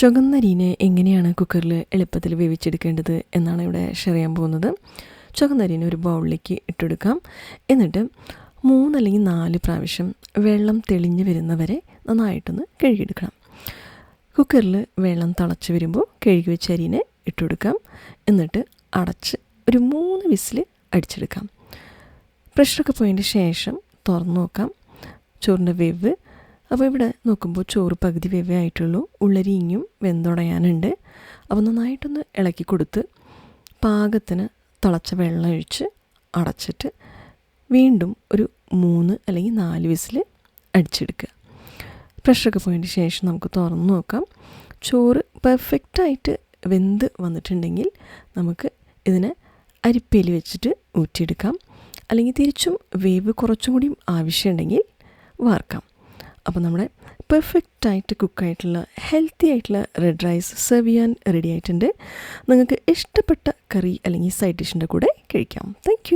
ചുവന്നരിനെ എങ്ങനെയാണ് കുക്കറിൽ എളുപ്പത്തിൽ വേവിച്ചെടുക്കേണ്ടത് എന്നാണ് ഇവിടെ ഷെയർ ചെയ്യാൻ പോകുന്നത്. ചുവന്നരിനെ ഒരു ബൗളിലേക്ക് ഇട്ടെടുക്കാം. എന്നിട്ട് 3 അല്ലെങ്കിൽ 4 പ്രാവശ്യം വെള്ളം തെളിഞ്ഞ് വരുന്നവരെ നന്നായിട്ടൊന്ന് കഴുകിയെടുക്കണം. കുക്കറിൽ വെള്ളം തിളച്ച് വരുമ്പോൾ കഴുകി വെച്ച അരിനെ ഇട്ടുകൊടുക്കാം. എന്നിട്ട് അടച്ച് ഒരു 3 വിസിൽ അടിച്ചെടുക്കാം. പ്രഷറൊക്കെ പോയതിന് ശേഷം തുറന്ന് നോക്കാം ചോറിൻ്റെ വേവ്. അപ്പോൾ ഇവിടെ നോക്കുമ്പോൾ ചോറ് പകുതി വേവേ ആയിട്ടുള്ളൂ. ഉള്ളരി ഇനിയും വെന്തുടയാനുണ്ട്. അപ്പോൾ നന്നായിട്ടൊന്ന് ഇളക്കി കൊടുത്ത് പാകത്തിന് തിളച്ച വെള്ളം ഒഴിച്ച് അടച്ചിട്ട് വീണ്ടും ഒരു 3 അല്ലെങ്കിൽ 4 വിസിൽ അടിച്ചെടുക്കുക. പ്രഷറൊക്കെ പോയതിന് ശേഷം നമുക്ക് തുറന്ന് നോക്കാം. ചോറ് പെർഫെക്റ്റായിട്ട് വെന്ത് വന്നിട്ടുണ്ടെങ്കിൽ നമുക്ക് ഇതിനെ അരിപ്പയിൽ വെച്ചിട്ട് ഊറ്റിയെടുക്കാം. അല്ലെങ്കിൽ തിരിച്ചും വേവ് കുറച്ചും കൂടി ആവശ്യമുണ്ടെങ്കിൽ വാർക്കാം. അപ്പോൾ നമ്മുടെ പെർഫെക്റ്റായിട്ട് കുക്കായിട്ടുള്ള ഹെൽത്തി ആയിട്ടുള്ള റെഡ് റൈസ് സെർവ് ചെയ്യാൻ റെഡി ആയിട്ടുണ്ട്. നിങ്ങൾക്ക് ഇഷ്ടപ്പെട്ട കറി അല്ലെങ്കിൽ സൈഡ് ഡിഷിൻ്റെ കൂടെ കഴിക്കാം. താങ്ക്